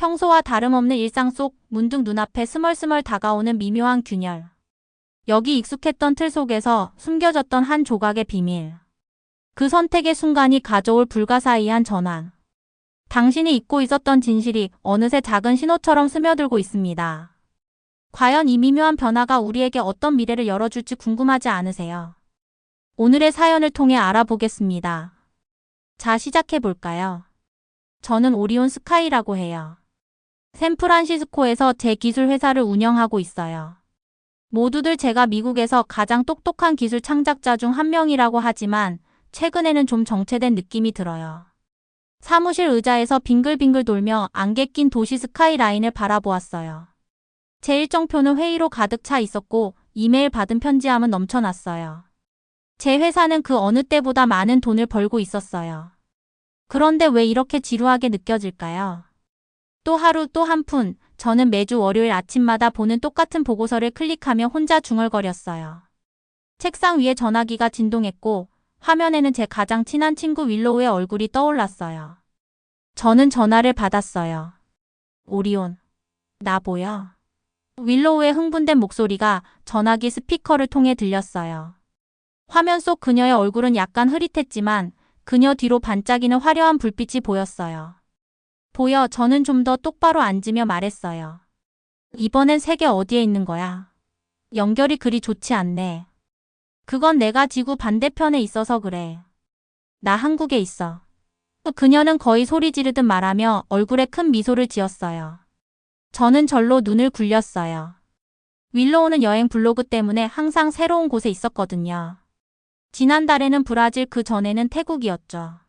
평소와 다름없는 일상 속 문득 눈앞에 스멀스멀 다가오는 미묘한 균열. 여기 익숙했던 틀 속에서 숨겨졌던 한 조각의 비밀. 그 선택의 순간이 가져올 불가사의한 전환. 당신이 잊고 있었던 진실이 어느새 작은 신호처럼 스며들고 있습니다. 과연 이 미묘한 변화가 우리에게 어떤 미래를 열어줄지 궁금하지 않으세요? 오늘의 사연을 통해 알아보겠습니다. 자, 시작해볼까요? 저는 오리온 스카이라고 해요. 샌프란시스코에서 제 기술 회사를 운영하고 있어요. 모두들 제가 미국에서 가장 똑똑한 기술 창작자 중 한 명이라고 하지만 최근에는 좀 정체된 느낌이 들어요. 사무실 의자에서 빙글빙글 돌며 안개 낀 도시 스카이라인을 바라보았어요. 제 일정표는 회의로 가득 차 있었고 이메일 받은 편지함은 넘쳐났어요. 제 회사는 그 어느 때보다 많은 돈을 벌고 있었어요. 그런데 왜 이렇게 지루하게 느껴질까요? 또 하루 또 한 푼, 저는 매주 월요일 아침마다 보는 똑같은 보고서를 클릭하며 혼자 중얼거렸어요. 책상 위에 전화기가 진동했고 화면에는 제 가장 친한 친구 윌로우의 얼굴이 떠올랐어요. 저는 전화를 받았어요. 오리온, 나 보여? 윌로우의 흥분된 목소리가 전화기 스피커를 통해 들렸어요. 화면 속 그녀의 얼굴은 약간 흐릿했지만 그녀 뒤로 반짝이는 화려한 불빛이 보였어요. 보여, 저는 좀 더 똑바로 앉으며 말했어요. 이번엔 세계 어디에 있는 거야? 연결이 그리 좋지 않네. 그건 내가 지구 반대편에 있어서 그래. 나 한국에 있어. 그녀는 거의 소리 지르듯 말하며 얼굴에 큰 미소를 지었어요. 저는 절로 눈을 굴렸어요. 윌로우는 여행 블로그 때문에 항상 새로운 곳에 있었거든요. 지난달에는 브라질, 그 전에는 태국이었죠.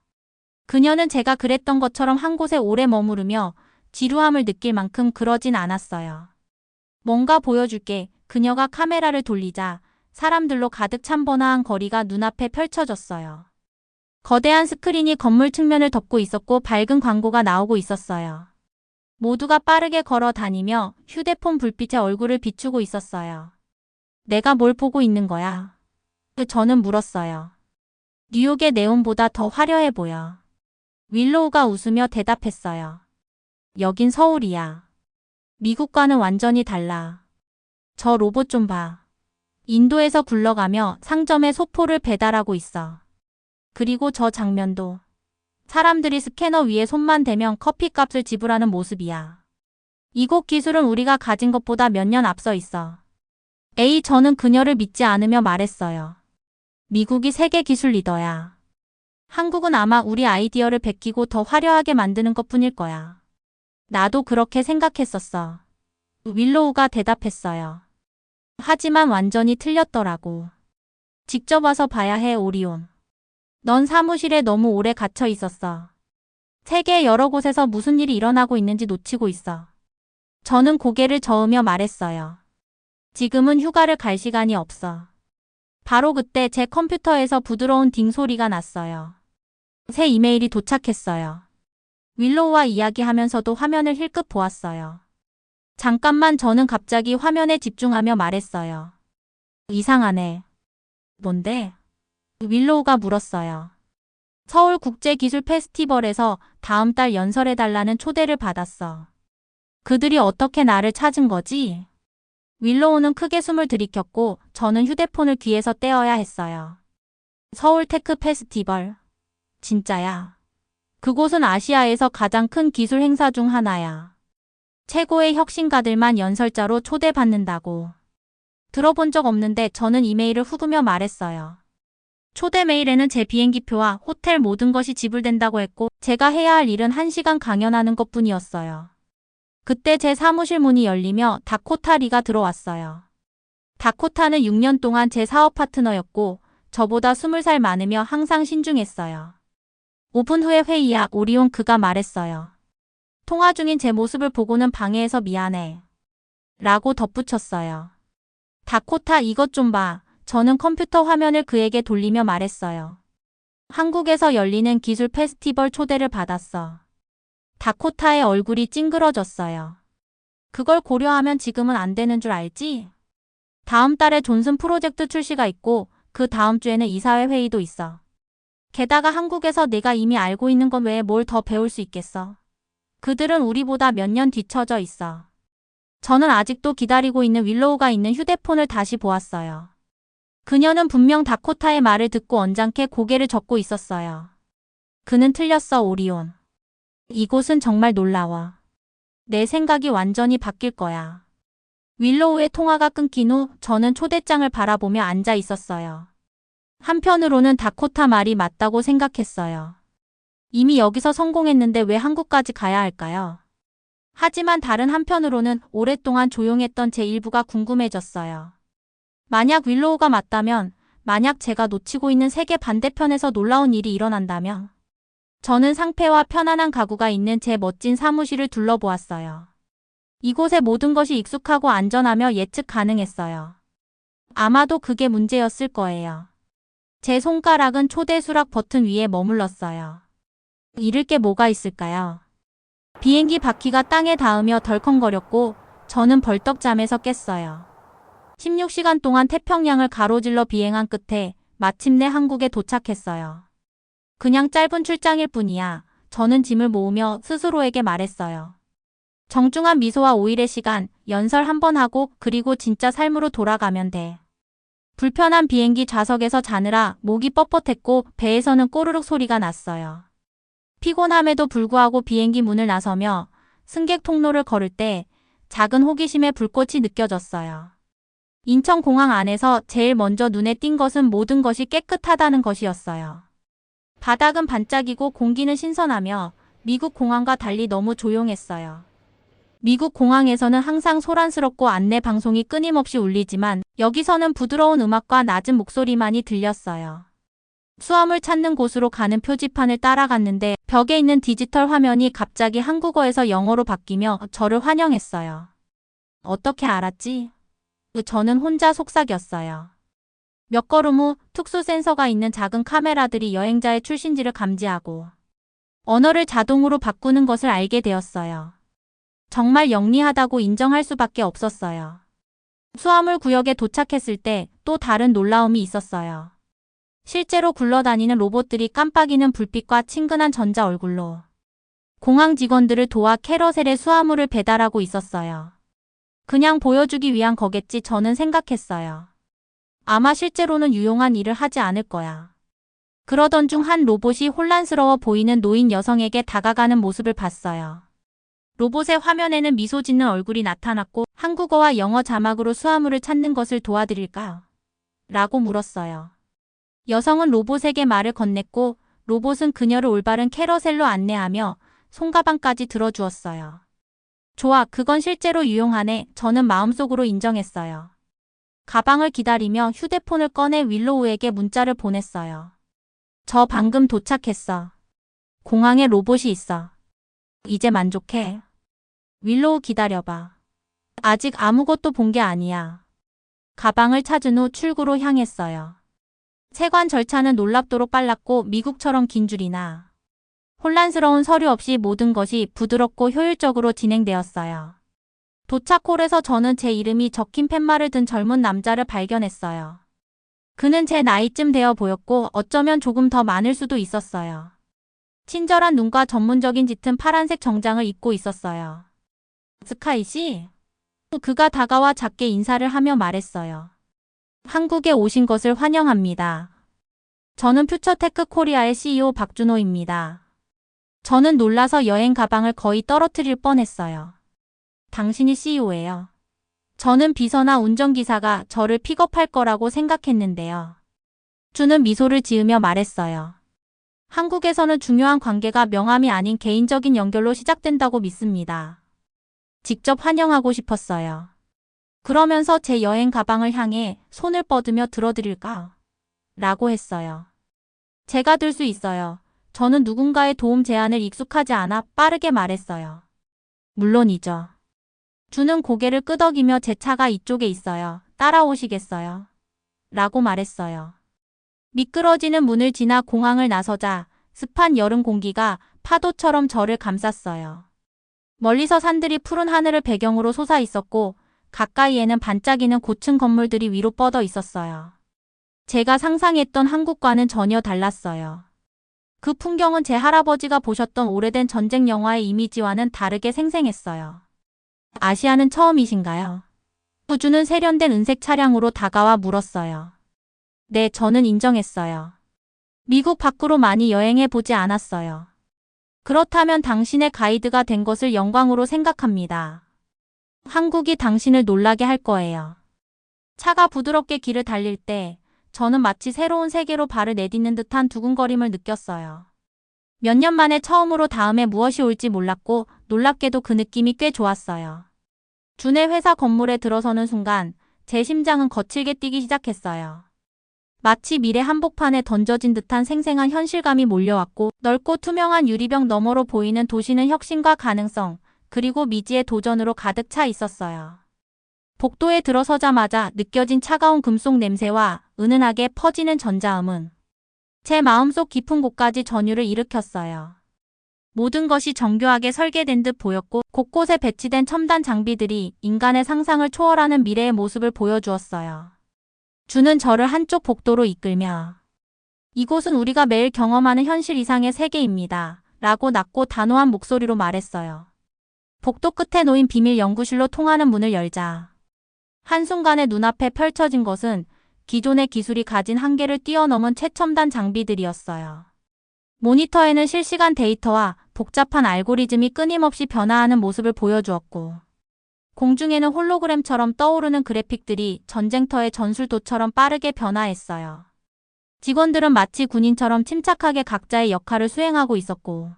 그녀는 제가 그랬던 것처럼 한 곳에 오래 머무르며 지루함을 느낄 만큼 그러진 않았어요. 뭔가 보여줄게. 그녀가 카메라를 돌리자 사람들로 가득 찬 번화한 거리가 눈앞에 펼쳐졌어요. 거대한 스크린이 건물 측면을 덮고 있었고 밝은 광고가 나오고 있었어요. 모두가 빠르게 걸어 다니며 휴대폰 불빛에 얼굴을 비추고 있었어요. 내가 뭘 보고 있는 거야? 저는 물었어요. 뉴욕의 네온보다 더 화려해 보여. 윌로우가 웃으며 대답했어요. 여긴 서울이야. 미국과는 완전히 달라. 저 로봇 좀 봐. 인도에서 굴러가며 상점에 소포를 배달하고 있어. 그리고 저 장면도. 사람들이 스캐너 위에 손만 대면 커피값을 지불하는 모습이야. 이곳 기술은 우리가 가진 것보다 몇 년 앞서 있어. 에이, 저는 그녀를 믿지 않으며 말했어요. 미국이 세계 기술 리더야. 한국은 아마 우리 아이디어를 베끼고 더 화려하게 만드는 것뿐일 거야. 나도 그렇게 생각했었어. 윌로우가 대답했어요. 하지만 완전히 틀렸더라고. 직접 와서 봐야 해, 오리온. 넌 사무실에 너무 오래 갇혀 있었어. 세계 여러 곳에서 무슨 일이 일어나고 있는지 놓치고 있어. 저는 고개를 저으며 말했어요. 지금은 휴가를 갈 시간이 없어. 바로 그때 제 컴퓨터에서 부드러운 딩 소리가 났어요. 새 이메일이 도착했어요. 윌로우와 이야기하면서도 화면을 힐끗 보았어요. 잠깐만, 저는 갑자기 화면에 집중하며 말했어요. 이상하네. 뭔데? 윌로우가 물었어요. 서울국제기술 페스티벌에서 다음 달 연설해달라는 초대를 받았어. 그들이 어떻게 나를 찾은 거지? 윌로우는 크게 숨을 들이켰고 저는 휴대폰을 귀에서 떼어야 했어요. 서울 테크 페스티벌. 진짜야. 그곳은 아시아에서 가장 큰 기술 행사 중 하나야. 최고의 혁신가들만 연설자로 초대받는다고. 들어본 적 없는데 저는 이메일을 후으며 말했어요. 초대 메일에는 제 비행기표와 호텔 모든 것이 지불된다고 했고 제가 해야 할 일은 1시간 강연하는 것뿐이었어요. 그때 제 사무실 문이 열리며 다코타 리가 들어왔어요. 다코타는 6년 동안 제 사업 파트너였고 저보다 20살 많으며 항상 신중했어요. 5분 후의 회의야, 오리온, 그가 말했어요. 통화 중인 제 모습을 보고는 방해해서 미안해. 라고 덧붙였어요. 다코타, 이것 좀 봐. 저는 컴퓨터 화면을 그에게 돌리며 말했어요. 한국에서 열리는 기술 페스티벌 초대를 받았어. 다코타의 얼굴이 찡그러졌어요. 그걸 고려하면 지금은 안 되는 줄 알지? 다음 달에 존슨 프로젝트 출시가 있고 그 다음 주에는 이사회 회의도 있어. 게다가 한국에서 내가 이미 알고 있는 것 외에 뭘 더 배울 수 있겠어. 그들은 우리보다 몇 년 뒤처져 있어. 저는 아직도 기다리고 있는 윌로우가 있는 휴대폰을 다시 보았어요. 그녀는 분명 다코타의 말을 듣고 언짢게 고개를 젓고 있었어요. 그는 틀렸어, 오리온. 이곳은 정말 놀라워. 내 생각이 완전히 바뀔 거야. 윌로우의 통화가 끊긴 후 저는 초대장을 바라보며 앉아 있었어요. 한편으로는 다코타 말이 맞다고 생각했어요. 이미 여기서 성공했는데 왜 한국까지 가야 할까요? 하지만 다른 한편으로는 오랫동안 조용했던 제 일부가 궁금해졌어요. 만약 윌로우가 맞다면, 만약 제가 놓치고 있는 세계 반대편에서 놀라운 일이 일어난다면, 저는 상쾌와 편안한 가구가 있는 제 멋진 사무실을 둘러보았어요. 이곳의 모든 것이 익숙하고 안전하며 예측 가능했어요. 아마도 그게 문제였을 거예요. 제 손가락은 초대 수락 버튼 위에 머물렀어요. 잃을 게 뭐가 있을까요? 비행기 바퀴가 땅에 닿으며 덜컹거렸고 저는 벌떡 잠에서 깼어요. 16시간 동안 태평양을 가로질러 비행한 끝에 마침내 한국에 도착했어요. 그냥 짧은 출장일 뿐이야. 저는 짐을 모으며 스스로에게 말했어요. 정중한 미소와 5일의 시간, 연설 한번 하고 그리고 진짜 삶으로 돌아가면 돼. 불편한 비행기 좌석에서 자느라 목이 뻣뻣했고 배에서는 꼬르륵 소리가 났어요. 피곤함에도 불구하고 비행기 문을 나서며 승객 통로를 걸을 때 작은 호기심의 불꽃이 느껴졌어요. 인천공항 안에서 제일 먼저 눈에 띈 것은 모든 것이 깨끗하다는 것이었어요. 바닥은 반짝이고 공기는 신선하며 미국 공항과 달리 너무 조용했어요. 미국 공항에서는 항상 소란스럽고 안내 방송이 끊임없이 울리지만 여기서는 부드러운 음악과 낮은 목소리만이 들렸어요. 수암을 찾는 곳으로 가는 표지판을 따라갔는데 벽에 있는 디지털 화면이 갑자기 한국어에서 영어로 바뀌며 저를 환영했어요. 어떻게 알았지? 저는 혼자 속삭였어요. 몇 걸음 후 특수 센서가 있는 작은 카메라들이 여행자의 출신지를 감지하고 언어를 자동으로 바꾸는 것을 알게 되었어요. 정말 영리하다고 인정할 수밖에 없었어요. 수화물 구역에 도착했을 때 또 다른 놀라움이 있었어요. 실제로 굴러다니는 로봇들이 깜빡이는 불빛과 친근한 전자 얼굴로 공항 직원들을 도와 캐러셀의 수화물을 배달하고 있었어요. 그냥 보여주기 위한 거겠지 저는 생각했어요. 아마 실제로는 유용한 일을 하지 않을 거야. 그러던 중 한 로봇이 혼란스러워 보이는 노인 여성에게 다가가는 모습을 봤어요. 로봇의 화면에는 미소 짓는 얼굴이 나타났고 한국어와 영어 자막으로 수화물을 찾는 것을 도와드릴까요? 라고 물었어요. 여성은 로봇에게 말을 건넸고 로봇은 그녀를 올바른 캐러셀로 안내하며 손가방까지 들어주었어요. 좋아, 그건 실제로 유용하네. 저는 마음속으로 인정했어요. 가방을 기다리며 휴대폰을 꺼내 윌로우에게 문자를 보냈어요. 저 방금 도착했어. 공항에 로봇이 있어. 이제 만족해. 윌로우 기다려봐. 아직 아무것도 본 게 아니야. 가방을 찾은 후 출구로 향했어요. 세관 절차는 놀랍도록 빨랐고 미국처럼 긴 줄이나 혼란스러운 서류 없이 모든 것이 부드럽고 효율적으로 진행되었어요. 도착홀에서 저는 제 이름이 적힌 팻말을 든 젊은 남자를 발견했어요. 그는 제 나이쯤 되어 보였고 어쩌면 조금 더 많을 수도 있었어요. 친절한 눈과 전문적인 짙은 파란색 정장을 입고 있었어요. 스카이 씨? 그가 다가와 작게 인사를 하며 말했어요. 한국에 오신 것을 환영합니다. 저는 퓨처테크 코리아의 CEO 박준호입니다. 저는 놀라서 여행 가방을 거의 떨어뜨릴 뻔했어요. 당신이 CEO예요. 저는 비서나 운전기사가 저를 픽업할 거라고 생각했는데요. 주는 미소를 지으며 말했어요. 한국에서는 중요한 관계가 명함이 아닌 개인적인 연결로 시작된다고 믿습니다. 직접 환영하고 싶었어요. 그러면서 제 여행 가방을 향해 손을 뻗으며 들어드릴까? 라고 했어요. 제가 들 수 있어요. 저는 누군가의 도움 제안을 익숙하지 않아 빠르게 말했어요. 물론이죠. 주는 고개를 끄덕이며 제 차가 이쪽에 있어요. 따라오시겠어요? 라고 말했어요. 미끄러지는 문을 지나 공항을 나서자 습한 여름 공기가 파도처럼 저를 감쌌어요. 멀리서 산들이 푸른 하늘을 배경으로 솟아 있었고 가까이에는 반짝이는 고층 건물들이 위로 뻗어 있었어요. 제가 상상했던 한국과는 전혀 달랐어요. 그 풍경은 제 할아버지가 보셨던 오래된 전쟁 영화의 이미지와는 다르게 생생했어요. 아시아는 처음이신가요? 후주는 세련된 은색 차량으로 다가와 물었어요. 네, 저는 인정했어요. 미국 밖으로 많이 여행해 보지 않았어요. 그렇다면 당신의 가이드가 된 것을 영광으로 생각합니다. 한국이 당신을 놀라게 할 거예요. 차가 부드럽게 길을 달릴 때 저는 마치 새로운 세계로 발을 내딛는 듯한 두근거림을 느꼈어요. 몇 년 만에 처음으로 다음에 무엇이 올지 몰랐고 놀랍게도 그 느낌이 꽤 좋았어요. 준의 회사 건물에 들어서는 순간 제 심장은 거칠게 뛰기 시작했어요. 마치 미래 한복판에 던져진 듯한 생생한 현실감이 몰려왔고 넓고 투명한 유리병 너머로 보이는 도시는 혁신과 가능성, 그리고 미지의 도전으로 가득 차 있었어요. 복도에 들어서자마자 느껴진 차가운 금속 냄새와 은은하게 퍼지는 전자음은 제 마음속 깊은 곳까지 전율을 일으켰어요. 모든 것이 정교하게 설계된 듯 보였고 곳곳에 배치된 첨단 장비들이 인간의 상상을 초월하는 미래의 모습을 보여주었어요. 주는 저를 한쪽 복도로 이끌며 이곳은 우리가 매일 경험하는 현실 이상의 세계입니다. 라고 낮고 단호한 목소리로 말했어요. 복도 끝에 놓인 비밀 연구실로 통하는 문을 열자 한순간에 눈앞에 펼쳐진 것은 기존의 기술이 가진 한계를 뛰어넘은 최첨단 장비들이었어요. 모니터에는 실시간 데이터와 복잡한 알고리즘이 끊임없이 변화하는 모습을 보여주었고 공중에는 홀로그램처럼 떠오르는 그래픽들이 전쟁터의 전술도처럼 빠르게 변화했어요. 직원들은 마치 군인처럼 침착하게 각자의 역할을 수행하고 있었고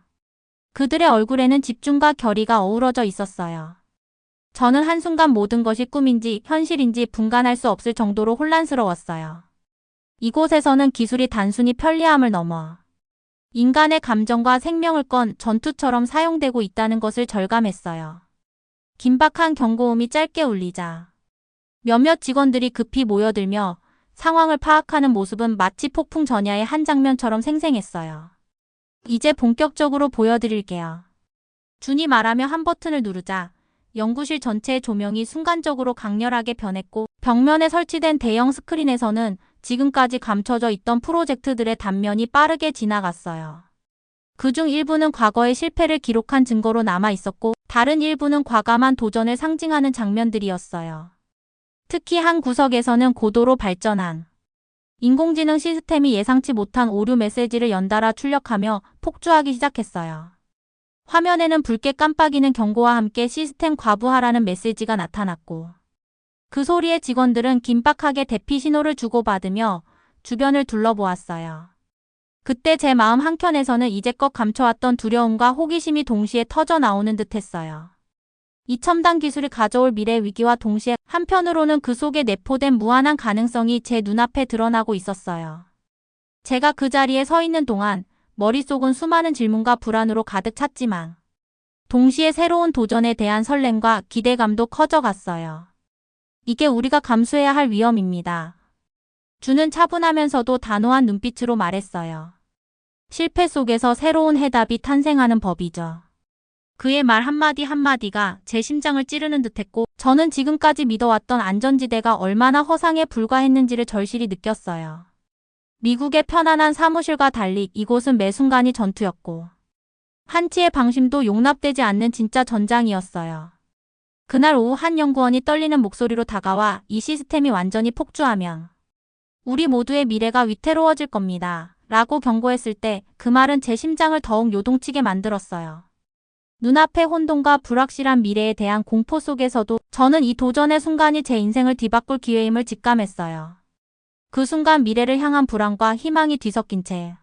그들의 얼굴에는 집중과 결의가 어우러져 있었어요. 저는 한순간 모든 것이 꿈인지 현실인지 분간할 수 없을 정도로 혼란스러웠어요. 이곳에서는 기술이 단순히 편리함을 넘어 인간의 감정과 생명을 건 전투처럼 사용되고 있다는 것을 절감했어요. 긴박한 경고음이 짧게 울리자 몇몇 직원들이 급히 모여들며 상황을 파악하는 모습은 마치 폭풍 전야의 한 장면처럼 생생했어요. 이제 본격적으로 보여드릴게요. 준이 말하며 한 버튼을 누르자 연구실 전체의 조명이 순간적으로 강렬하게 변했고 벽면에 설치된 대형 스크린에서는 지금까지 감춰져 있던 프로젝트들의 단면이 빠르게 지나갔어요. 그중 일부는 과거의 실패를 기록한 증거로 남아 있었고 다른 일부는 과감한 도전을 상징하는 장면들이었어요. 특히 한 구석에서는 고도로 발전한 인공지능 시스템이 예상치 못한 오류 메시지를 연달아 출력하며 폭주하기 시작했어요. 화면에는 붉게 깜빡이는 경고와 함께 시스템 과부하라는 메시지가 나타났고 그 소리에 직원들은 긴박하게 대피 신호를 주고받으며 주변을 둘러보았어요. 그때 제 마음 한켠에서는 이제껏 감춰왔던 두려움과 호기심이 동시에 터져 나오는 듯했어요. 이 첨단 기술이 가져올 미래 위기와 동시에 한편으로는 그 속에 내포된 무한한 가능성이 제 눈앞에 드러나고 있었어요. 제가 그 자리에 서 있는 동안 머릿속은 수많은 질문과 불안으로 가득 찼지만 동시에 새로운 도전에 대한 설렘과 기대감도 커져갔어요. 이게 우리가 감수해야 할 위험입니다. 주는 차분하면서도 단호한 눈빛으로 말했어요. 실패 속에서 새로운 해답이 탄생하는 법이죠. 그의 말 한마디 한마디가 제 심장을 찌르는 듯했고 저는 지금까지 믿어왔던 안전지대가 얼마나 허상에 불과했는지를 절실히 느꼈어요. 미국의 편안한 사무실과 달리 이곳은 매 순간이 전투였고 한치의 방심도 용납되지 않는 진짜 전장이었어요. 그날 오후 한 연구원이 떨리는 목소리로 다가와 이 시스템이 완전히 폭주하면 우리 모두의 미래가 위태로워질 겁니다. 라고 경고했을 때 그 말은 제 심장을 더욱 요동치게 만들었어요. 눈앞의 혼돈과 불확실한 미래에 대한 공포 속에서도 저는 이 도전의 순간이 제 인생을 뒤바꿀 기회임을 직감했어요. 그 순간 미래를 향한 불안과 희망이 뒤섞인 채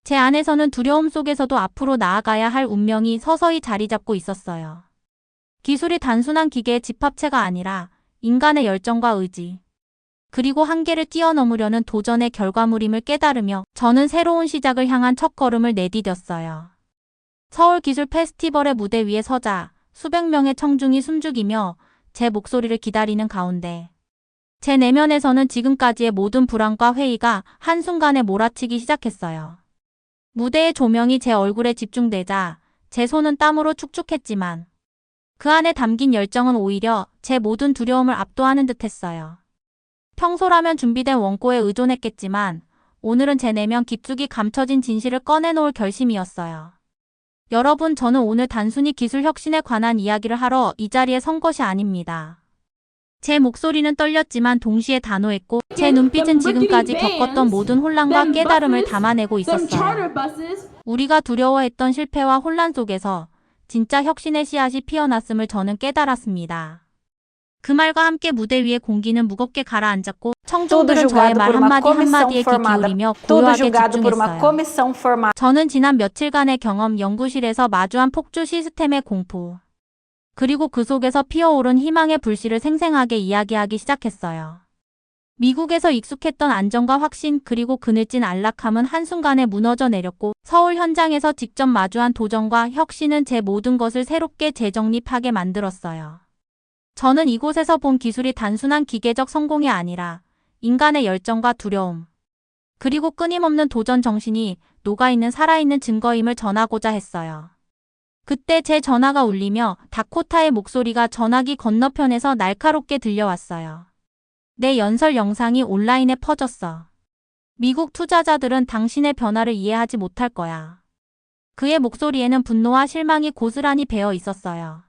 제 안에서는 두려움 속에서도 앞으로 나아가야 할 운명이 서서히 자리 잡고 있었어요. 기술이 단순한 기계의 집합체가 아니라 인간의 열정과 의지, 그리고 한계를 뛰어넘으려는 도전의 결과물임을 깨달으며 저는 새로운 시작을 향한 첫걸음을 내디뎠어요. 서울 기술 페스티벌의 무대 위에 서자 수백 명의 청중이 숨죽이며 제 목소리를 기다리는 가운데 제 내면에서는 지금까지의 모든 불안과 회의가 한순간에 몰아치기 시작했어요. 무대의 조명이 제 얼굴에 집중되자 제 손은 땀으로 축축했지만 그 안에 담긴 열정은 오히려 제 모든 두려움을 압도하는 듯했어요. 평소라면 준비된 원고에 의존했겠지만 오늘은 제 내면 깊숙이 감춰진 진실을 꺼내놓을 결심이었어요. 여러분, 저는 오늘 단순히 기술 혁신에 관한 이야기를 하러 이 자리에 선 것이 아닙니다. 제 목소리는 떨렸지만 동시에 단호했고 제 눈빛은 지금까지 겪었던 모든 혼란과 깨달음을 담아내고 있었어요. 우리가 두려워했던 실패와 혼란 속에서 진짜 혁신의 씨앗이 피어났음을 저는 깨달았습니다. 그 말과 함께 무대 위의 공기는 무겁게 가라앉았고 청중들은 저의 말 한마디 한마디에 귀 기울이며 고요하게 집중했어요. 저는 지난 며칠간의 경험, 연구실에서 마주한 폭주 시스템의 공포, 그리고 그 속에서 피어오른 희망의 불씨를 생생하게 이야기하기 시작했어요. 미국에서 익숙했던 안정과 확신, 그리고 그늘진 안락함은 한순간에 무너져 내렸고 서울 현장에서 직접 마주한 도전과 혁신은 제 모든 것을 새롭게 재정립하게 만들었어요. 저는 이곳에서 본 기술이 단순한 기계적 성공이 아니라 인간의 열정과 두려움, 그리고 끊임없는 도전 정신이 녹아있는 살아있는 증거임을 전하고자 했어요. 그때 제 전화가 울리며 다코타의 목소리가 전화기 건너편에서 날카롭게 들려왔어요. 내 연설 영상이 온라인에 퍼졌어. 미국 투자자들은 당신의 변화를 이해하지 못할 거야. 그의 목소리에는 분노와 실망이 고스란히 배어 있었어요.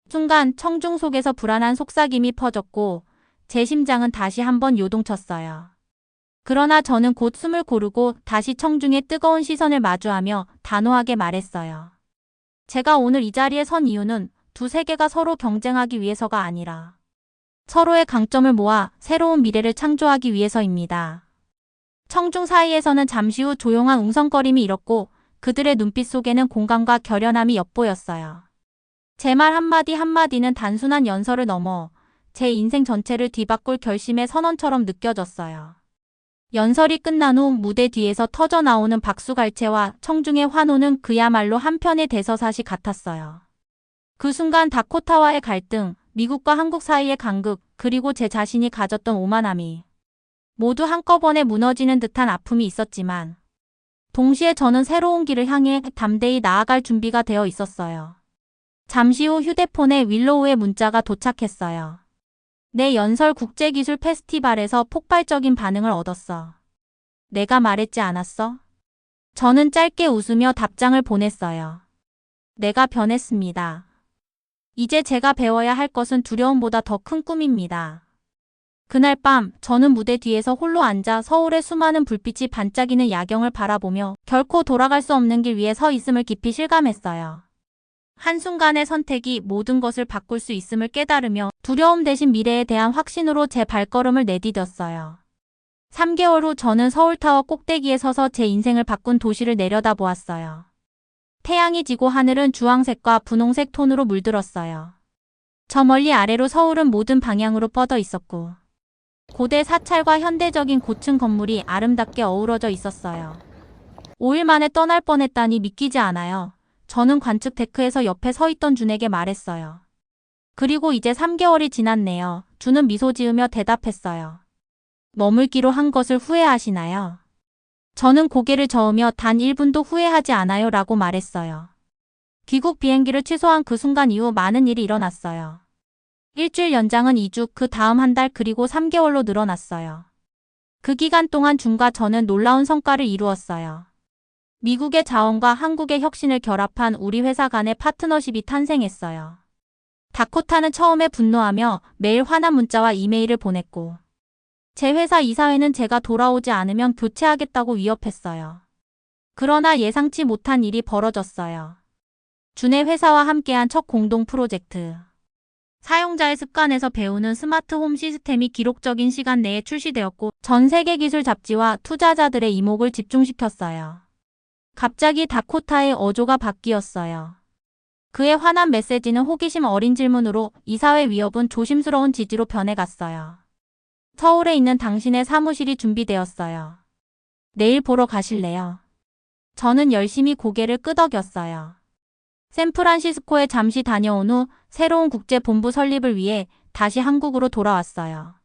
순간 청중 속에서 불안한 속삭임이 퍼졌고 제 심장은 다시 한번 요동쳤어요. 그러나 저는 곧 숨을 고르고 다시 청중의 뜨거운 시선을 마주하며 단호하게 말했어요. 제가 오늘 이 자리에 선 이유는 두 세계가 서로 경쟁하기 위해서가 아니라 서로의 강점을 모아 새로운 미래를 창조하기 위해서입니다. 청중 사이에서는 잠시 후 조용한 웅성거림이 일었고 그들의 눈빛 속에는 공감과 결연함이 엿보였어요. 제 말 한마디 한마디는 단순한 연설을 넘어 제 인생 전체를 뒤바꿀 결심의 선언처럼 느껴졌어요. 연설이 끝난 후 무대 뒤에서 터져나오는 박수갈채와 청중의 환호는 그야말로 한편의 대서사시 같았어요. 그 순간 다코타와의 갈등, 미국과 한국 사이의 간극, 그리고 제 자신이 가졌던 오만함이 모두 한꺼번에 무너지는 듯한 아픔이 있었지만 동시에 저는 새로운 길을 향해 담대히 나아갈 준비가 되어 있었어요. 잠시 후 휴대폰에 윌로우의 문자가 도착했어요. 내 연설 국제기술 페스티벌에서 폭발적인 반응을 얻었어. 내가 말했지 않았어? 저는 짧게 웃으며 답장을 보냈어요. 내가 변했습니다. 이제 제가 배워야 할 것은 두려움보다 더 큰 꿈입니다. 그날 밤 저는 무대 뒤에서 홀로 앉아 서울의 수많은 불빛이 반짝이는 야경을 바라보며 결코 돌아갈 수 없는 길 위에 서 있음을 깊이 실감했어요. 한순간의 선택이 모든 것을 바꿀 수 있음을 깨달으며 두려움 대신 미래에 대한 확신으로 제 발걸음을 내디뎠어요. 3개월 후 저는 서울타워 꼭대기에 서서 제 인생을 바꾼 도시를 내려다보았어요. 태양이 지고 하늘은 주황색과 분홍색 톤으로 물들었어요. 저 멀리 아래로 서울은 모든 방향으로 뻗어 있었고 고대 사찰과 현대적인 고층 건물이 아름답게 어우러져 있었어요. 5일 만에 떠날 뻔했다니 믿기지 않아요. 저는 관측 데크에서 옆에 서 있던 준에게 말했어요. 그리고 이제 3개월이 지났네요. 준은 미소 지으며 대답했어요. 머물기로 한 것을 후회하시나요? 저는 고개를 저으며 단 1분도 후회하지 않아요 라고 말했어요. 귀국 비행기를 취소한 그 순간 이후 많은 일이 일어났어요. 일주일 연장은 2주, 그 다음 한 달, 그리고 3개월로 늘어났어요. 그 기간 동안 준과 저는 놀라운 성과를 이루었어요. 미국의 자원과 한국의 혁신을 결합한 우리 회사 간의 파트너십이 탄생했어요. 다코타는 처음에 분노하며 매일 화난 문자와 이메일을 보냈고 제 회사 이사회는 제가 돌아오지 않으면 교체하겠다고 위협했어요. 그러나 예상치 못한 일이 벌어졌어요. 준의 회사와 함께한 첫 공동 프로젝트. 사용자의 습관에서 배우는 스마트 홈 시스템이 기록적인 시간 내에 출시되었고 전 세계 기술 잡지와 투자자들의 이목을 집중시켰어요. 갑자기 다코타의 어조가 바뀌었어요. 그의 화난 메시지는 호기심 어린 질문으로 이사회 위협은 조심스러운 지지로 변해갔어요. 서울에 있는 당신의 사무실이 준비되었어요. 내일 보러 가실래요? 저는 열심히 고개를 끄덕였어요. 샌프란시스코에 잠시 다녀온 후 새로운 국제본부 설립을 위해 다시 한국으로 돌아왔어요.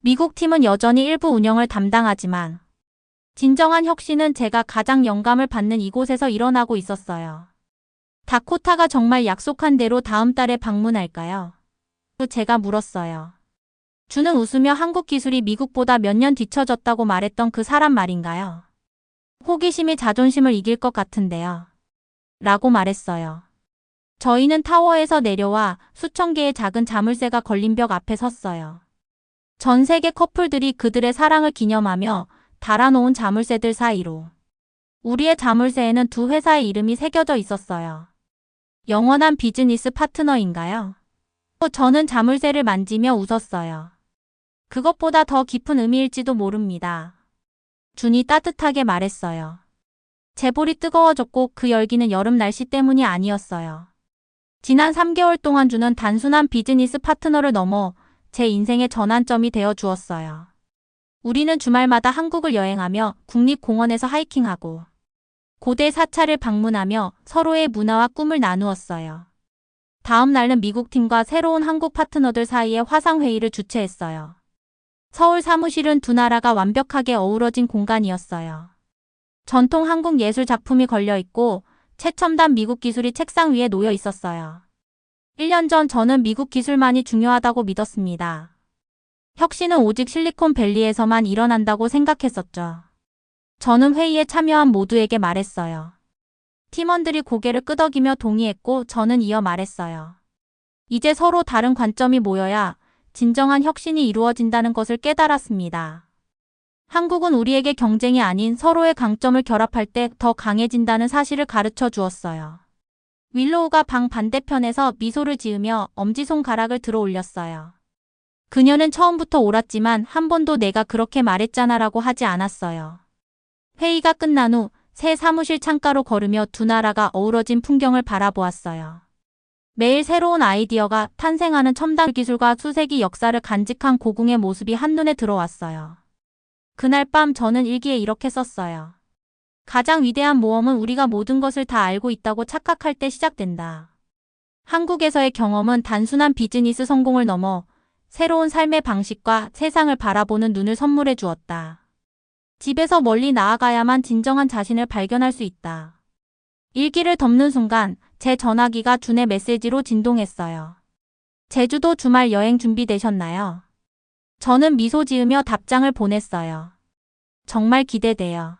미국 팀은 여전히 일부 운영을 담당하지만 진정한 혁신은 제가 가장 영감을 받는 이곳에서 일어나고 있었어요. 다코타가 정말 약속한 대로 다음 달에 방문할까요? 제가 물었어요. 주는 웃으며 한국 기술이 미국보다 몇 년 뒤처졌다고 말했던 그 사람 말인가요? 호기심이 자존심을 이길 것 같은데요. 라고 말했어요. 저희는 타워에서 내려와 수천 개의 작은 자물쇠가 걸린 벽 앞에 섰어요. 전 세계 커플들이 그들의 사랑을 기념하며 달아놓은 자물쇠들 사이로 우리의 자물쇠에는 두 회사의 이름이 새겨져 있었어요. 영원한 비즈니스 파트너인가요? 저는 자물쇠를 만지며 웃었어요. 그것보다 더 깊은 의미일지도 모릅니다. 준이 따뜻하게 말했어요. 제 볼이 뜨거워졌고 그 열기는 여름 날씨 때문이 아니었어요. 지난 3개월 동안 준은 단순한 비즈니스 파트너를 넘어 제 인생의 전환점이 되어 주었어요. 우리는 주말마다 한국을 여행하며 국립공원에서 하이킹하고 고대 사찰을 방문하며 서로의 문화와 꿈을 나누었어요. 다음 날은 미국 팀과 새로운 한국 파트너들 사이에 화상회의를 주최했어요. 서울 사무실은 두 나라가 완벽하게 어우러진 공간이었어요. 전통 한국 예술 작품이 걸려 있고 최첨단 미국 기술이 책상 위에 놓여 있었어요. 1년 전 저는 미국 기술만이 중요하다고 믿었습니다. 혁신은 오직 실리콘밸리에서만 일어난다고 생각했었죠. 저는 회의에 참여한 모두에게 말했어요. 팀원들이 고개를 끄덕이며 동의했고 저는 이어 말했어요. 이제 서로 다른 관점이 모여야 진정한 혁신이 이루어진다는 것을 깨달았습니다. 한국은 우리에게 경쟁이 아닌 서로의 강점을 결합할 때 더 강해진다는 사실을 가르쳐 주었어요. 윌로우가 방 반대편에서 미소를 지으며 엄지손가락을 들어 올렸어요. 그녀는 처음부터 옳았지만 한 번도 내가 그렇게 말했잖아라고 하지 않았어요. 회의가 끝난 후 새 사무실 창가로 걸으며 두 나라가 어우러진 풍경을 바라보았어요. 매일 새로운 아이디어가 탄생하는 첨단 기술과 수세기 역사를 간직한 고궁의 모습이 한눈에 들어왔어요. 그날 밤 저는 일기에 이렇게 썼어요. 가장 위대한 모험은 우리가 모든 것을 다 알고 있다고 착각할 때 시작된다. 한국에서의 경험은 단순한 비즈니스 성공을 넘어 새로운 삶의 방식과 세상을 바라보는 눈을 선물해 주었다. 집에서 멀리 나아가야만 진정한 자신을 발견할 수 있다. 일기를 덮는 순간 제 전화기가 준의 메시지로 진동했어요. 제주도 주말 여행 준비되셨나요? 저는 미소 지으며 답장을 보냈어요. 정말 기대돼요.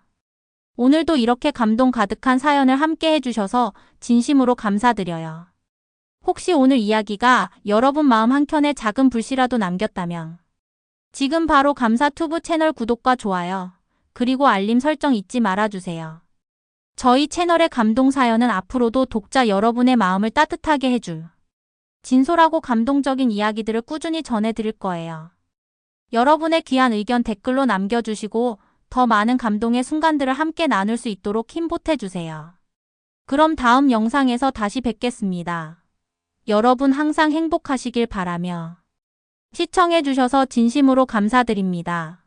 오늘도 이렇게 감동 가득한 사연을 함께 해주셔서 진심으로 감사드려요. 혹시 오늘 이야기가 여러분 마음 한켠에 작은 불씨라도 남겼다면 지금 바로 감사투브 채널 구독과 좋아요, 그리고 알림 설정 잊지 말아주세요. 저희 채널의 감동 사연은 앞으로도 독자 여러분의 마음을 따뜻하게 해줄 진솔하고 감동적인 이야기들을 꾸준히 전해드릴 거예요. 여러분의 귀한 의견 댓글로 남겨주시고 더 많은 감동의 순간들을 함께 나눌 수 있도록 힘보태주세요. 그럼 다음 영상에서 다시 뵙겠습니다. 여러분 항상 행복하시길 바라며 시청해주셔서 진심으로 감사드립니다.